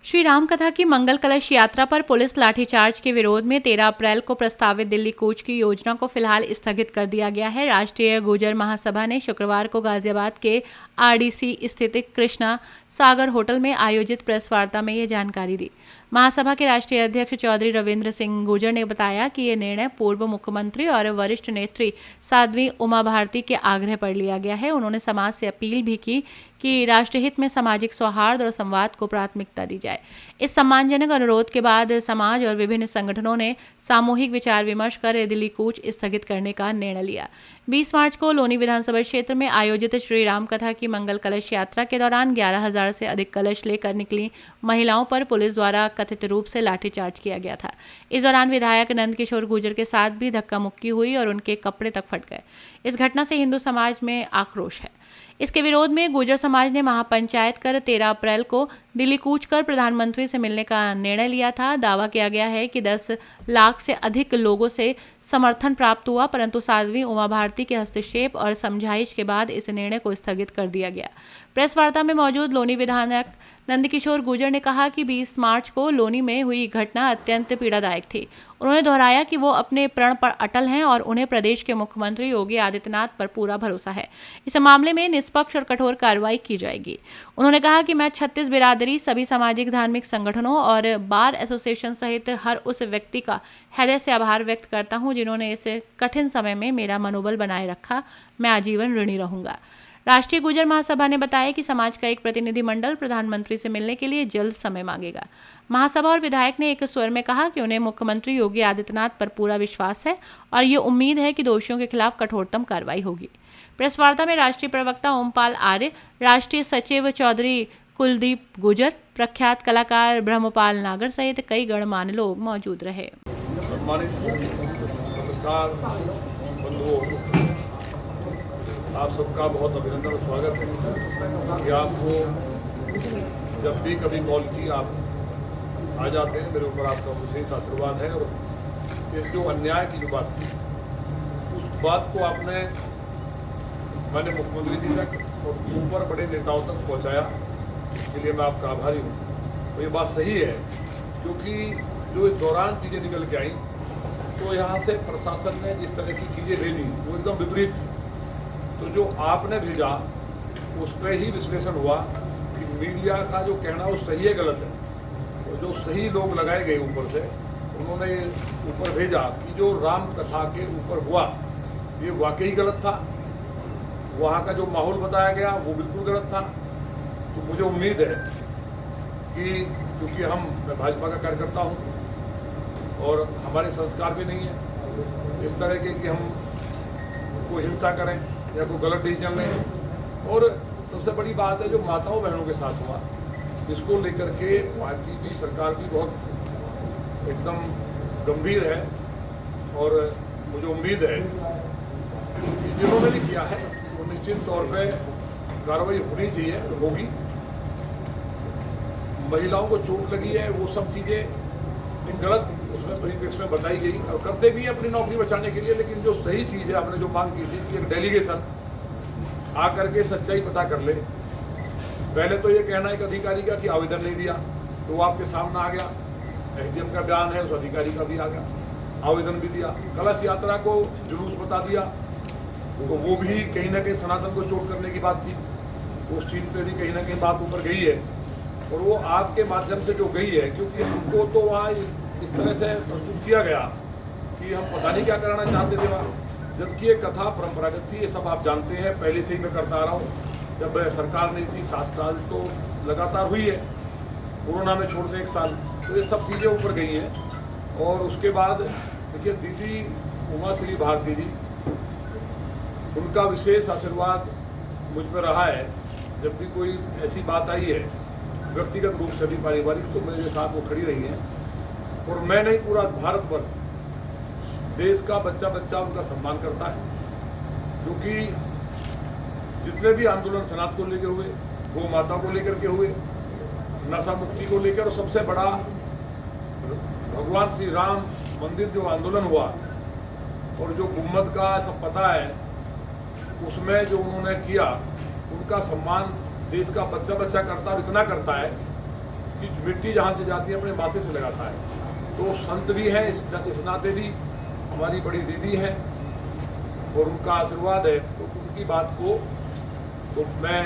श्री राम कथा की मंगल कलश यात्रा पर पुलिस लाठीचार्ज के विरोध में 13 अप्रैल को प्रस्तावित दिल्ली कूच की योजना को फिलहाल स्थगित कर दिया गया है। राष्ट्रीय गुर्जर महासभा ने शुक्रवार को गाजियाबाद के आरडीसी स्थित कृष्णा सागर होटल में आयोजित प्रेस वार्ता में ये जानकारी दी। महासभा के राष्ट्रीय अध्यक्ष चौधरी रविंद्र सिंह गुर्जर ने बताया कि ये निर्णय पूर्व मुख्यमंत्री और वरिष्ठ नेत्री साध्वी उमा भारती के आग्रह पर लिया गया है। उन्होंने समाज से अपील भी की कि राष्ट्रहित में सामाजिक सौहार्द और संवाद को प्राथमिकता दी जाए। इस सम्मानजनक अनुरोध के बाद समाज और विभिन्न संगठनों ने सामूहिक विचार विमर्श कर दिल्ली कूच स्थगित करने का निर्णय लिया। 20 मार्च को लोनी विधानसभा क्षेत्र में आयोजित श्री राम कथा की मंगल कलश यात्रा के दौरान 11,000 से अधिक कलश लेकर निकली महिलाओं पर पुलिस द्वारा कथित रूप से लाठीचार्ज किया गया था। इस दौरान विधायक नंदकिशोर गुर्जर के साथ भी धक्का मुक्की हुई और उनके कपड़े तक फट गए। इस घटना से हिंदू समाज में आक्रोश है। इसके विरोध में गुर्जर समाज ने महापंचायत कर 13 अप्रैल को दिल्ली कूच कर प्रधानमंत्री से मिलने का निर्णय लिया था। दावा किया गया है कि 10 लाख से अधिक लोगों से समर्थन प्राप्त हुआ, परंतु साध्वी उमा भारती के हस्तक्षेप और समझाइश के बाद इस निर्णय को स्थगित कर दिया गया। प्रेस वार्ता में मौजूद लोनी विधायक नंदकिशोर गुर्जर ने कहा कि 20 मार्च को लोनी में हुई घटना अत्यंत पीड़ादायक थी। उन्होंने दोहराया कि वो अपने प्रण पर अटल हैं और उन्हें प्रदेश के मुख्यमंत्री योगी आदित्यनाथ पर पूरा भरोसा है। इस मामले में निष्पक्ष और कठोर कार्रवाई की जाएगी। उन्होंने कहा कि मैं 36 बिरादरी, सभी सामाजिक धार्मिक संगठनों और बार एसोसिएशन सहित हर उस व्यक्ति का हृदय से आभार व्यक्त करता हूं जिन्होंने इस कठिन समय में मेरा मनोबल बनाए रखा। मैं आजीवन ऋणी रहूंगा। राष्ट्रीय गुर्जर महासभा ने बताया कि समाज का एक प्रतिनिधिमंडल प्रधानमंत्री से मिलने के लिए जल्द समय मांगेगा। महासभा और विधायक ने एक स्वर में कहा कि उन्हें मुख्यमंत्री योगी आदित्यनाथ पर पूरा विश्वास है और ये उम्मीद है कि दोषियों के खिलाफ कठोरतम कार्रवाई होगी। प्रेस वार्ता में राष्ट्रीय प्रवक्ता ओमपाल आर्य, राष्ट्रीय सचिव चौधरी कुलदीप गुर्जर, प्रख्यात कलाकार ब्रह्मपाल नागर सहित कई गणमान्य लोग मौजूद रहे। आप सबका बहुत अभिनंदन और स्वागत है कि आपको जब भी कभी कॉल की आप आ जाते हैं। मेरे ऊपर आपका विशेष आशीर्वाद है। और इस जो अन्याय की जो बात थी उस बात को आपने मैंने मुख्यमंत्री जी तक और ऊपर बड़े नेताओं तक पहुंचाया, इसके लिए मैं आपका आभारी हूँ। तो ये बात सही है, क्योंकि जो इस दौरान चीज़ें निकल के आई तो यहाँ से प्रशासन ने जिस तरह की चीज़ें भेजी वो एकदम विपरीत थी। तो जो आपने भेजा उस पर ही विश्लेषण हुआ कि मीडिया का जो कहना वो सही है गलत है। तो जो सही लोग लगाए गए ऊपर से, उन्होंने ऊपर भेजा कि जो राम कथा के ऊपर हुआ ये वाकई गलत था। वहाँ का जो माहौल बताया गया वो बिल्कुल गलत था। तो मुझे उम्मीद है कि क्योंकि मैं भाजपा का कार्यकर्ता हूँ और हमारे संस्कार भी नहीं है इस तरह के कि हम कोई हिंसा करें या कोई गलत डिसीजन लें। और सबसे बड़ी बात है जो माताओं बहनों के साथ हुआ, इसको लेकर के पार्टी भी, सरकार भी बहुत एकदम गंभीर है। और मुझे उम्मीद है कि जिन्होंने भी किया है वो निश्चित तौर पे कार्रवाई होनी चाहिए, होगी। महिलाओं को चोट लगी है, वो सब चीज़ें गलत उसमें परिप्रेक्ष्य में बताई गई और करते भी अपनी नौकरी बचाने के लिए। लेकिन जो सही चीज़ है, आपने जो मांग की थी कि एक डेलीगेशन आकर के सच्चाई पता कर ले। पहले तो ये कहना एक अधिकारी का कि आवेदन नहीं दिया, तो वो आपके सामने आ गया। एसडीएम का बयान है, उस अधिकारी का भी आ गया, आवेदन भी दिया। कलश यात्रा को जुलूस बता दिया, तो वो भी कहीं ना कहीं सनातन को चोट करने की बात थी। उस चीज़ पर भी कहीं ना कहीं बात ऊपर गई है और वो आपके माध्यम से जो गई है, क्योंकि हमको तो वहाँ इस तरह से प्रस्तुत किया गया कि हम पता नहीं क्या कराना चाहते थे वहाँ, जबकि ये कथा परंपरागत थी। ये सब आप जानते हैं, पहले से ही मैं करता आ रहा हूँ। जब सरकार नहीं थी 7 साल तो लगातार हुई है, कोरोना में छोड़ दें 1 साल, तो ये सब चीज़ें ऊपर गई हैं। और उसके बाद देखिए दीदी उमा श्री भारती जी, उनका विशेष आशीर्वाद मुझ पर रहा है। जब भी कोई ऐसी बात आई है व्यक्तिगत रूप से भी, पारिवारिक, तो मेरे साथ वो खड़ी रही है। और मैं नहीं, पूरा भारतवर्ष, देश का बच्चा बच्चा उनका सम्मान करता है। क्योंकि जितने भी आंदोलन सनातन को लेकर हुए, गौ माता को लेकर के हुए, नशा मुक्ति को लेकर, और सबसे बड़ा भगवान श्री राम मंदिर जो आंदोलन हुआ और जो गुम्मत का सब पता है, उसमें जो उन्होंने किया, उनका सम्मान देश का बच्चा बच्चा करता और इतना करता है कि मिट्टी जहाँ से जाती है अपने माथे से लगाता है। तो संत भी हैं, इस नाते भी हमारी बड़ी दीदी हैं और उनका आशीर्वाद है, तो उनकी बात को तो मैं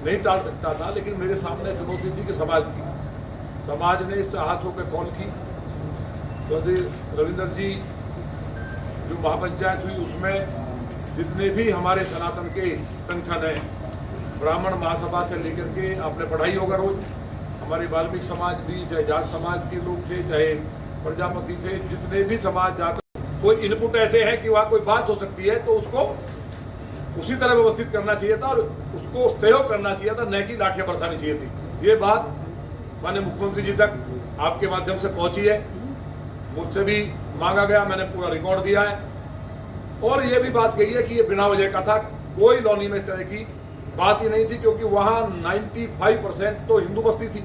नहीं टाल सकता था, लेकिन मेरे सामने चुनौती थी कि समाज ने इस हाथों पे कॉल की। तो रविंदर जी जो महापंचायत हुई उसमें जितने भी हमारे सनातन के संगठन हैं, ब्राह्मण महासभा से लेकर के आपने पढ़ाई होगा रोज, हमारे वाल्मीकि समाज भी, चाहे जाट समाज के लोग थे, चाहे प्रजापति थे, जितने भी समाज जाकर कोई इनपुट ऐसे है कि वहाँ कोई बात हो सकती है तो उसको उसी तरह व्यवस्थित करना चाहिए था और उसको सहयोग करना चाहिए था, न कि लाठियां बरसानी चाहिए थी। ये बात माननीय मुख्यमंत्री जी तक आपके माध्यम से पहुंची है, मुझसे भी मांगा गया, मैंने पूरा रिकॉर्ड दिया है और ये भी बात कही है कि ये बिना वजह का था, कोई लॉनी में इस तरह की बात ही नहीं थी, क्योंकि वहाँ 95% तो हिंदू बस्ती थी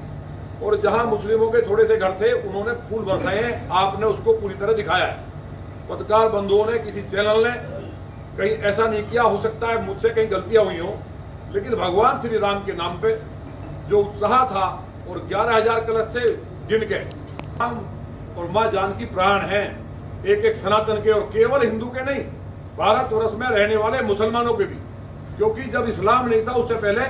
और जहाँ मुस्लिमों के थोड़े से घर थे उन्होंने फूल बरसाए हैं, आपने उसको पूरी तरह दिखाया है। पत्रकार बंधुओं ने, किसी चैनल ने कहीं ऐसा नहीं किया, हो सकता है मुझसे कहीं गलतियां हुई हो, लेकिन भगवान श्री राम के नाम पे जो उत्साह था और 11,000 कलश थे गिन के, राम और माँ जानकी प्राण हैं एक एक सनातन के, और केवल हिंदू के नहीं, भारतवर्ष में रहने वाले मुसलमानों के भी, क्योंकि जब इस्लाम नहीं था उससे पहले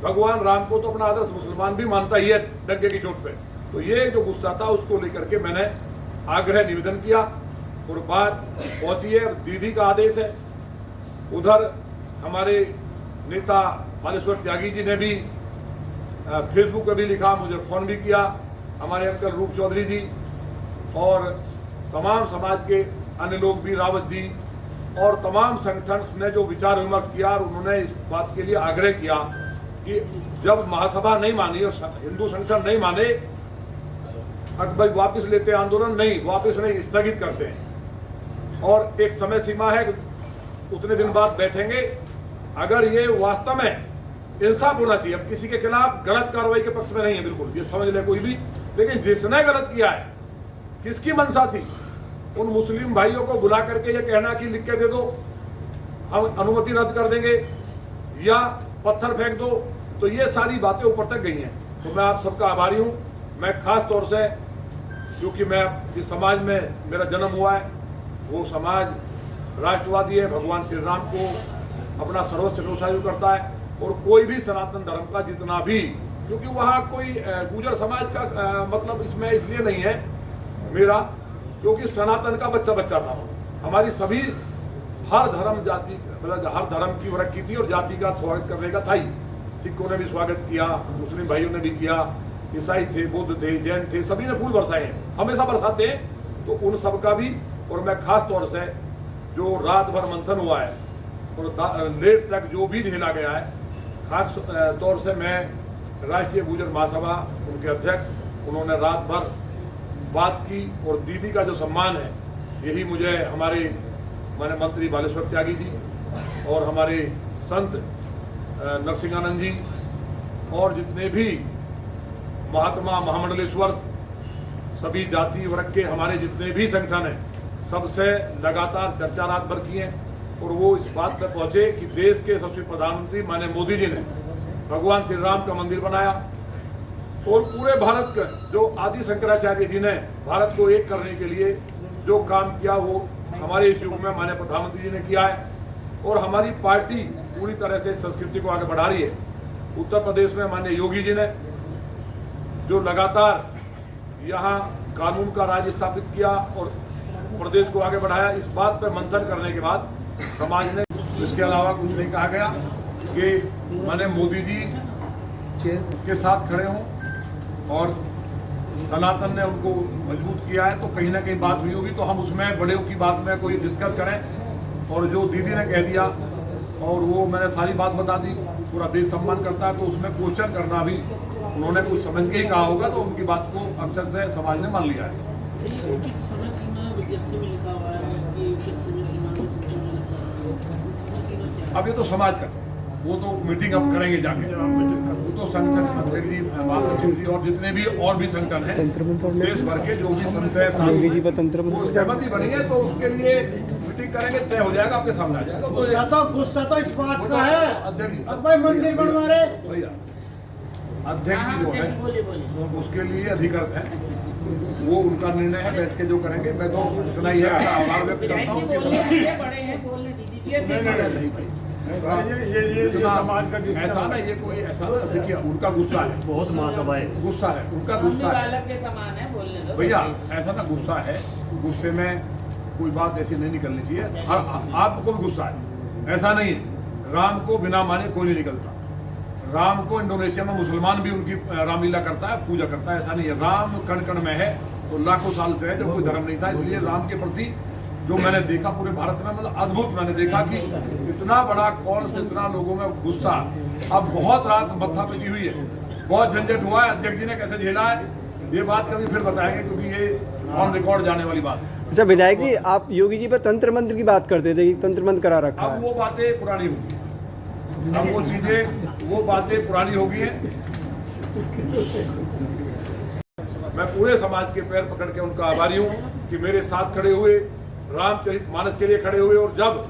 भगवान राम को तो अपना आदर्श मुसलमान भी मानता ही है डंके की चोट पे। तो ये जो गुस्सा था उसको लेकर के मैंने आग्रह निवेदन किया और बात पहुंची है, दीदी का आदेश है। उधर हमारे नेता बालेश्वर त्यागी जी ने भी फेसबुक पे भी लिखा, मुझे फोन भी किया, हमारे अंकल रूप चौधरी जी और तमाम समाज के अन्य लोग भी, रावत जी और तमाम संगठन ने जो विचार विमर्श किया और उन्होंने इस बात के लिए आग्रह किया कि जब महासभा नहीं मानी और हिंदू संगठन नहीं माने, भाई वापस लेते आंदोलन, नहीं वापस नहीं, स्थगित करते हैं और एक समय सीमा है, उतने दिन बाद बैठेंगे। अगर ये वास्तव में इंसाफ होना चाहिए, अब किसी के खिलाफ गलत कार्रवाई के पक्ष में नहीं है, बिल्कुल ये समझ ले कोई भी, लेकिन जिसने गलत किया है, किसकी मंशा थी, उन मुस्लिम भाइयों को बुला करके ये कहना कि लिख के दे दो, हम अनुमति रद्द कर देंगे या पत्थर फेंक दो, तो ये सारी बातें ऊपर तक गई हैं। तो मैं आप सबका आभारी हूँ। मैं खास तौर से, क्योंकि मैं जिस समाज में मेरा जन्म हुआ है वो समाज राष्ट्रवादी है, भगवान श्री राम को अपना सर्वोच्च अनुसायु करता है और कोई भी सनातन धर्म का जितना भी, क्योंकि वहाँ कोई गुर्जर समाज का मतलब इसमें इसलिए नहीं है मेरा, क्योंकि सनातन का बच्चा बच्चा था, हमारी सभी हर धर्म जाति मतलब हर धर्म की वरक्की थी और जाति का स्वागत करने का था ही। सिखों ने भी स्वागत किया, मुस्लिम भाइयों ने भी किया, ईसाई थे, बुद्ध थे, जैन थे, सभी ने फूल बरसाए हैं, हमेशा बरसाते हैं। तो उन सब का भी, और मैं खास तौर से जो रात भर मंथन हुआ है और लेट तक जो भी झेला गया है, खास तौर से मैं राष्ट्रीय गुर्जर महासभा उनके अध्यक्ष, उन्होंने रात भर बात की और दीदी का जो सम्मान है, यही मुझे हमारे माननीय मंत्री बालेश्वर त्यागी जी और हमारे संत नरसिंहानंद जी और जितने भी महात्मा महामंडलेश्वर, सभी जाति वर्ग के हमारे जितने भी संगठन हैं, सबसे लगातार चर्चा रात भर की है और वो इस बात पर पहुंचे कि देश के यशस्वी प्रधानमंत्री माननीय मोदी जी ने भगवान श्री राम का मंदिर बनाया और पूरे भारत का जो आदि शंकराचार्य जी ने भारत को एक करने के लिए जो काम किया वो हमारे इस युग में माननीय प्रधानमंत्री जी ने किया है और हमारी पार्टी पूरी तरह से संस्कृति को आगे बढ़ा रही है। उत्तर प्रदेश में माननीय योगी जी ने जो लगातार यहाँ कानून का राज स्थापित किया और प्रदेश को आगे बढ़ाया, इस बात पर मंथन करने के बाद समाज ने, इसके अलावा कुछ नहीं कहा गया कि माननीय मोदी जी के साथ खड़े हों और सनातन ने उनको मजबूत किया है, तो कहीं ना कहीं बात हुई होगी, तो हम उसमें बड़े की बात में कोई डिस्कस करें। और जो दीदी ने कह दिया और वो मैंने सारी बात बता दी, पूरा देश सम्मान करता है, तो उसमें क्वेश्चन करना भी उन्होंने कुछ समझ के ही कहा होगा, तो उनकी बात को अक्सर से समाज ने मान लिया है। उचित समय सीमा विज्ञप्ति में लिखा हुआ है कि उचित समय सीमा में अब ये तो समाज का, वो तो मीटिंग अब करेंगे जाके, वो तो संगठन अध्यक्ष जी, महासचिव जी और जितने भी और भी संगठन हैं देश भर के, जो भी संत है वो सहमति बनी है, तो उसके लिए मीटिंग करेंगे, तय हो जाएगा, आपके सामने आ जाएगा। गुस्सा तो इस बात का है, अध्यक्ष जी अब भाई मंदिर बनवा रहे भैया अध्यक्ष जी जो है बोलिए उसके लिए अधिकृत है, वो उनका निर्णय है, बैठ के जो करेंगे। मैं तो इतना ही है, अपना आभार व्यक्त करता हूँ। बड़े हैं बोलने दीजिए। नहीं भाई, ये समाज का ऐसा ना, ये कोई ऐसा ना, देखिए उनका गुस्सा है, बहुत महासभा है, गुस्सा है, उनका गुस्सा है बालक के समान है, बोलने दो भैया। ऐसा ना गुस्सा है, गुस्से में कोई बात ऐसी नहीं निकलनी चाहिए। आपको भी गुस्सा है, ऐसा नहीं है। राम को बिना माने कोई नहीं निकलता। राम को इंडोनेशिया में मुसलमान भी उनकी रामलीला करता है, पूजा करता है। ऐसा नहीं है, राम कण कण में है, तो लाखों साल से है जब कोई धर्म नहीं था। इसलिए राम के प्रति जो मैंने देखा पूरे भारत में, मतलब अद्भुत मैंने देखा कि इतना बड़ा कौन से इतना लोगों में गुस्सा। अब बहुत रात मत्था पिची हुई है, बहुत झंझट हुआ है, अध्यक्ष जी ने कैसे झेला है ये बात कभी फिर बताएंगे, क्योंकि ये ऑन रिकॉर्ड जाने वाली बात है। अच्छा विधायक जी, आप योगी जी पर तंत्र मंत्र की बात करते थे कि तंत्र मंत्र करा रखा अब है। वो बातें पुरानी होगी, अब वो चीजें वो बातें पुरानी हो गई हैं। मैं पूरे समाज के पैर पकड़ के उनका आभारी हूँ कि मेरे साथ खड़े हुए, रामचरितमानस के लिए खड़े हुए। और जब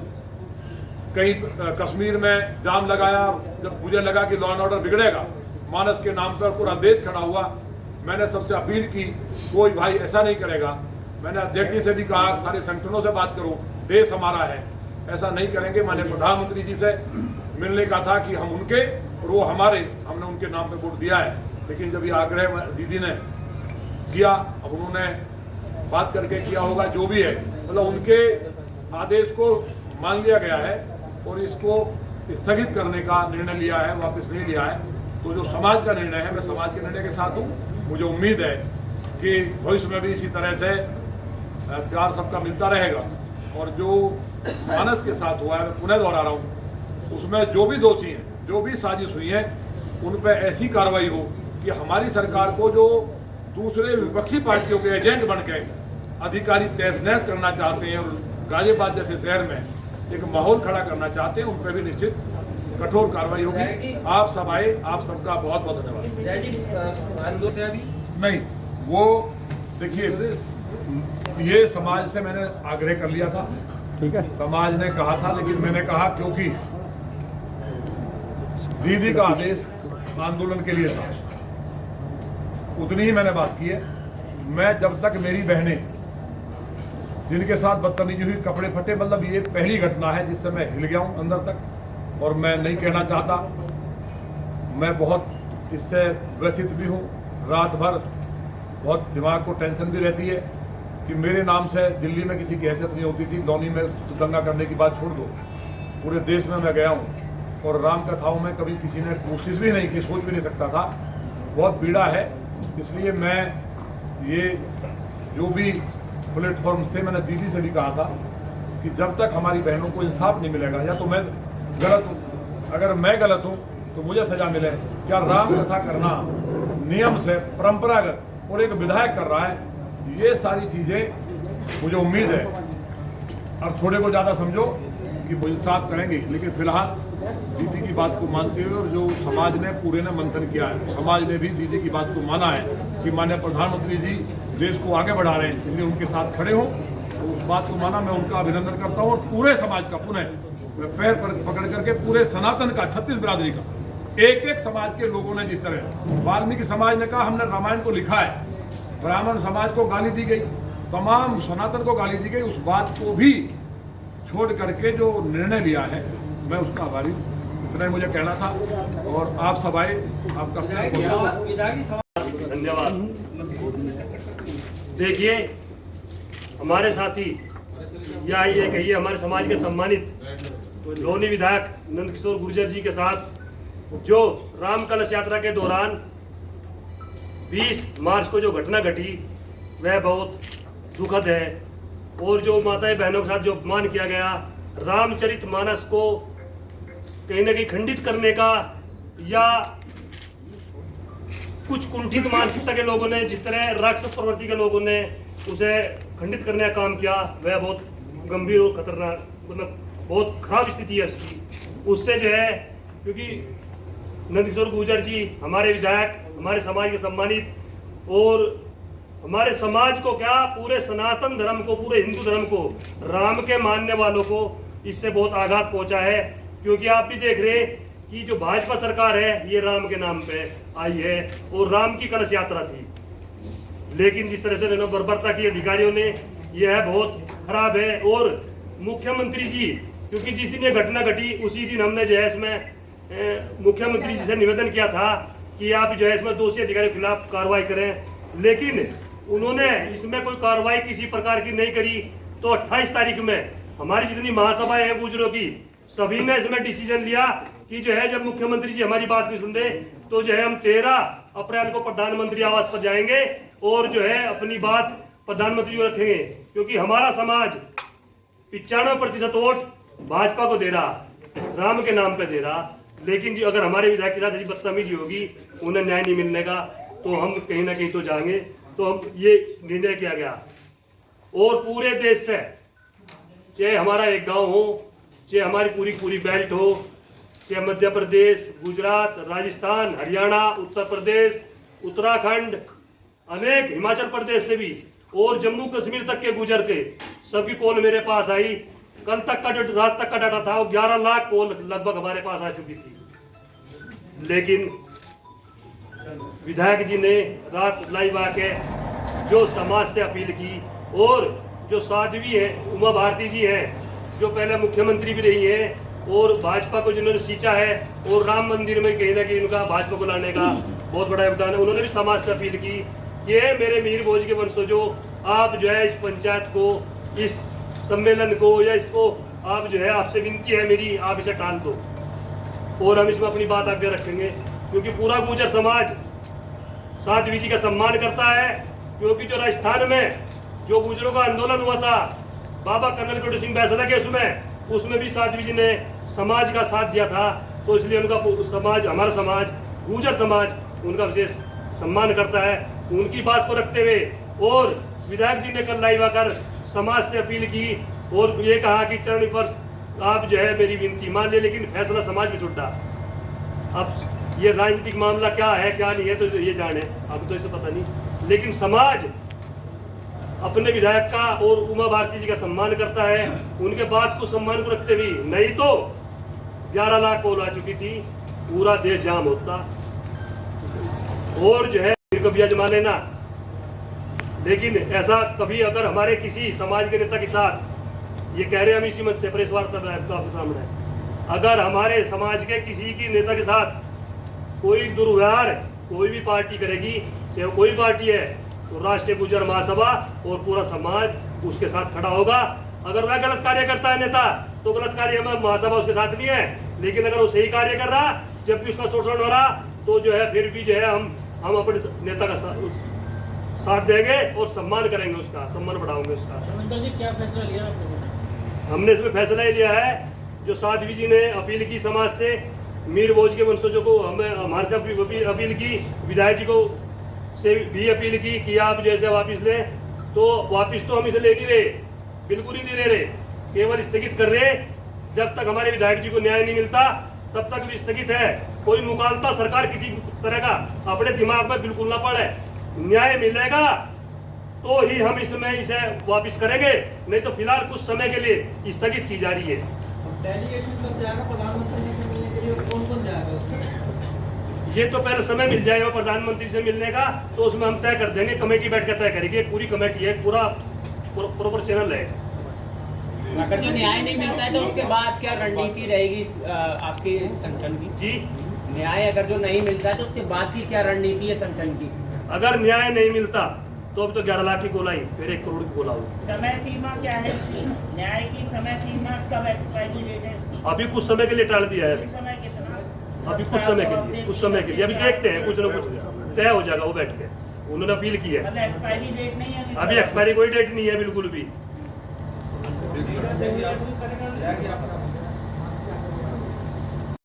कहीं कश्मीर में जाम लगाया, जब मुझे लगा कि लॉ एंड ऑर्डर बिगड़ेगा मानस के नाम पर, पूरा देश खड़ा हुआ, मैंने सबसे अपील की कोई भाई ऐसा नहीं करेगा। मैंने अध्यक्ष जी से भी कहा, सारे संगठनों से बात करो, देश हमारा है, ऐसा नहीं करेंगे। मैंने प्रधानमंत्री जी से मिलने का था कि हम उनके और वो हमारे, हमने उनके नाम पे वोट दिया है। लेकिन जब ये आग्रह दीदी ने किया, अब उन्होंने बात करके किया होगा जो भी है, मतलब उनके आदेश को मान लिया गया है और इसको स्थगित करने का निर्णय लिया है, वापस नहीं लिया है। तो जो समाज का निर्णय है, मैं समाज के निर्णय के साथ हूँ। मुझे उम्मीद है कि भविष्य में भी इसी तरह से प्यार सबका मिलता रहेगा। और जो मानस के साथ हुआ है, मैं पुनः दोहरा रहा हूँ, उसमें जो भी दोषी हैं, जो भी साजिश हुई है, उन पर ऐसी कार्रवाई हो कि हमारी सरकार को जो दूसरे विपक्षी पार्टियों के एजेंट बन के अधिकारी तहस नहस करना चाहते हैं और गाजियाबाद जैसे शहर में एक माहौल खड़ा करना चाहते हैं, उन पर भी निश्चित कठोर कार्रवाई होगी। आप सब आए, आप सबका बहुत बहुत धन्यवाद। नहीं, वो देखिए, ये समाज से मैंने आग्रह कर लिया था, ठीक है, समाज ने कहा था, लेकिन मैंने कहा क्योंकि दीदी का आदेश आंदोलन के लिए था, उतनी ही मैंने बात की है। मैं जब तक मेरी बहनें जिनके साथ बदतमीजी हुई, कपड़े फटे, मतलब ये पहली घटना है जिससे मैं हिल गया हूँ अंदर तक, और मैं नहीं कहना चाहता। मैं बहुत इससे व्यथित भी हूँ, रात भर बहुत दिमाग को टेंशन भी रहती है कि मेरे नाम से दिल्ली में किसी की हैसियत नहीं होती थी। लौनी में दंगा करने की बात छोड़ दो, पूरे देश में मैं गया हूँ और राम कथाओं में कभी किसी ने कोशिश भी नहीं की, सोच भी नहीं सकता था। बहुत पीड़ा है। इसलिए मैं ये जो भी प्लेटफॉर्म से, मैंने दीदी से भी कहा था कि जब तक हमारी बहनों को इंसाफ नहीं मिलेगा, या तो मैं गलत हूँ, अगर मैं गलत हूँ तो मुझे सजा मिले। क्या राम कथा करना नियम से परंपरागत और एक विधायक कर रहा है, ये सारी चीज़ें मुझे उम्मीद है, और थोड़े को ज़्यादा समझो कि वो इंसाफ करेंगे। लेकिन फिलहाल दीदी की बात को मानते हुए, और जो समाज ने पूरे ने मंथन किया है, समाज ने भी दीदी की बात को माना है कि माननीय प्रधानमंत्री जी देश को आगे बढ़ा रहे हैं, इसलिए उनके साथ खड़े हों, तो उस बात को माना। मैं उनका अभिनंदन करता हूँ और पूरे समाज का, पुनः पैर पकड़ करके पूरे सनातन का, 36 बिरादरी का, एक एक समाज के लोगों ने, जिस तरह वाल्मीकि समाज ने कहा हमने रामायण को लिखा है, ब्राह्मण समाज को गाली दी गई, तमाम सनातन को गाली दी गई, उस बात को भी छोड़ करके जो निर्णय लिया है, मैं उसका आभारी हूँ। इतना ही मुझे कहना था, और आप सब आए, आपका धन्यवाद। देखिए, हमारे साथी या ये कहिए हमारे समाज के सम्मानित लोनी विधायक नंदकिशोर गुर्जर जी के साथ जो राम कलश यात्रा के दौरान 20 मार्च को जो घटना घटी, वह बहुत दुखद है। और जो माताएं बहनों के साथ जो अपमान किया गया, रामचरितमानस को कहीं ना कहीं खंडित करने का, या कुछ कुंठित मानसिकता के लोगों ने, जिस तरह राक्षस प्रवृत्ति के लोगों ने उसे खंडित करने का काम किया, वह बहुत गंभीर और खतरनाक, मतलब बहुत खराब स्थिति है उसकी। उससे जो है, क्योंकि नंदकिशोर गुर्जर जी हमारे विधायक, हमारे समाज के सम्मानित, और हमारे समाज को क्या, पूरे सनातन धर्म को, पूरे हिंदू धर्म को, राम के मानने वालों को इससे बहुत आघात पहुंचा है। क्योंकि आप भी देख रहे कि जो भाजपा सरकार है ये राम के नाम पे आई है और राम की कलश यात्रा थी, लेकिन जिस तरह से उन्होंने बर्बरता की अधिकारियों ने, यह बहुत खराब है। और मुख्यमंत्री जी, क्योंकि जिस दिन ये घटना घटी उसी दिन हमने जो है इसमें मुख्यमंत्री जी से निवेदन किया था कि आप जो है इसमें दोषी अधिकारियों के खिलाफ कार्रवाई करें, लेकिन उन्होंने इसमें कोई कार्रवाई किसी प्रकार की नहीं करी। तो 28 तारीख में हमारी जितनी महासभाएं हैं गुजरों की, सभी ने इसमें डिसीजन लिया कि जो है जब मुख्यमंत्री जी हमारी बात नहीं सुन रहे तो जो है हम 13 अप्रैल को प्रधानमंत्री आवास पर जाएंगे और जो है अपनी बात प्रधानमंत्री को रखेंगे, क्योंकि हमारा समाज 95% वोट भाजपा को दे रहा, राम के नाम पे दे रहा। लेकिन जी अगर हमारे विधायक के साथ ऐसी बदतमीजी होगी, उन्हें न्याय नहीं मिलने का, तो हम कहीं ना कहीं तो जाएंगे। तो हम ये निर्णय किया गया और पूरे देश से, चाहे हमारा एक गांव हो, चाहे हमारी पूरी बेल्ट हो, चाहे मध्य प्रदेश, गुजरात, राजस्थान, हरियाणा, उत्तर प्रदेश, उत्तराखंड, अनेक हिमाचल प्रदेश से भी और जम्मू कश्मीर तक के गुजर के सबकी कॉल मेरे पास आई। कल तक का जो रात तक का डाटा था वो 11 लाख कॉल लगभग हमारे पास आ चुकी थी। लेकिन विधायक जी ने रात लाइव आके जो समाज से अपील की, और जो साध्वी है उमा भारती जी हैं, जो पहले मुख्यमंत्री भी रही हैं और भाजपा को जिन्होंने सींचा है, और राम मंदिर में कहीं ना कहीं उनका भाजपा को लाने का बहुत बड़ा योगदान है। उन्होंने भी समाज से अपील की कि मेरे मीर भोज के वंशजों, आप जो है इस पंचायत को, इस सम्मेलन को या इसको आप जो है, आपसे विनती है मेरी, आप इसे टाल दो और हम इसमें अपनी बात आगे रखेंगे, क्योंकि पूरा गुर्जर समाज साध्वी जी का सम्मान करता है। क्योंकि जो राजस्थान में जो गुर्जरों का आंदोलन हुआ था बाबा कर्नल कटू सिंह बैसला के उसमें भी साध्वी जी ने समाज का साथ दिया था। तो इसलिए उनका समाज, हमारा समाज, गुर्जर समाज उनका विशेष सम्मान करता है। उनकी बात को रखते हुए और विधायक जी ने कल लाइव आकर समाज से अपील की और ये कहा कि चरण स्पर्श आप जो है मेरी विनती मान ले, लेकिन फैसला समाज में छूटा। अब ये राजनीतिक मामला क्या है क्या नहीं है तो ये जाने, अब तो इसे पता नहीं, लेकिन समाज अपने विधायक का और उमा भारती जी का सम्मान करता है। उनके बात को सम्मान को रखते हुए, नहीं तो 11 लाख कॉल आ चुकी थी, पूरा देश जाम होता। और जो है फिर कभी आजमा लेना, लेकिन ऐसा कभी अगर हमारे किसी समाज के नेता के साथ, ये कह रहे हैं हम इसी मंच से प्रेस वार्ता आपके सामने, अगर हमारे समाज के किसी की नेता के साथ कोई दुर्व्यवहार कोई भी पार्टी करेगी, चाहे वो कोई पार्टी है, तो राष्ट्रीय गुर्जर महासभा और पूरा समाज उसके साथ खड़ा होगा। अगर वह गलत कार्य करता है नेता, तो गलत कार्य में महासभा उसके साथ नहीं है, लेकिन अगर वो सही कार्य कर रहा जबकि उसका शोषण हो रहा, तो जो है फिर भी जो है हम अपने नेता का साथ देंगे और सम्मान करेंगे, उसका सम्मान बढ़ाओगे उसका। रविंदर जी क्या फैसला लिया आपने? हमने इसमें फैसला ये लिया है, जो साध्वी जी ने अपील की समाज से, मीर भोज के वंशजों को हमें हमारे से अपील की, विधायक जी को से भी अपील की कि आप जैसे वापस लें, तो वापस तो हम इसे ले नहीं रहे, बिल्कुल ही नहीं ले रहे, केवल स्थगित कर रहे। जब तक हमारे विधायक जी को न्याय नहीं मिलता तब तक भी स्थगित है। कोई मुकालता सरकार किसी तरह का अपने दिमाग में बिल्कुल ना पड़े, न्याय मिलेगा तो ही हम इसमें इसे वापस करेंगे, नहीं तो फिलहाल कुछ समय के लिए स्थगित की जा रही है। डेलीगेशन कब जाएगा प्रधानमंत्री जी से मिलने के लिए, कौन कौन जाएगा उसमें? ये तो पहले समय मिल जाएगा प्रधानमंत्री से मिलने का, तो उसमें हम तय कर देंगे, कमेटी बैठ कर तय करेगी, पूरी कमेटी है, पूरा प्रॉपर चैनल है। अगर जो न्याय नहीं मिलता है तो उसके बाद क्या रणनीति रहेगी आपके संगठन की? जी, न्याय अगर जो नहीं मिलता है तो उसके बाद की क्या रणनीति है संगठन की? अगर न्याय नहीं मिलता तो अब तो 11 लाख की गोलाई, फिर 1 करोड़ की गोला होगी। समय सीमा क्या है इसकी? न्याय की समय सीमा कब एक्सपायरी डेट है इसकी? अभी कुछ समय के लिए टाल दिया है, समय कितना? अभी कुछ समय के लिए अभी देखते हैं, कुछ ना कुछ तय हो जाएगा। वो बैठ के उन्होंने अपील की है, मतलब एक्सपायरी डेट नहीं है अभी एक्सपायरी कोई डेट नहीं है बिल्कुल भी।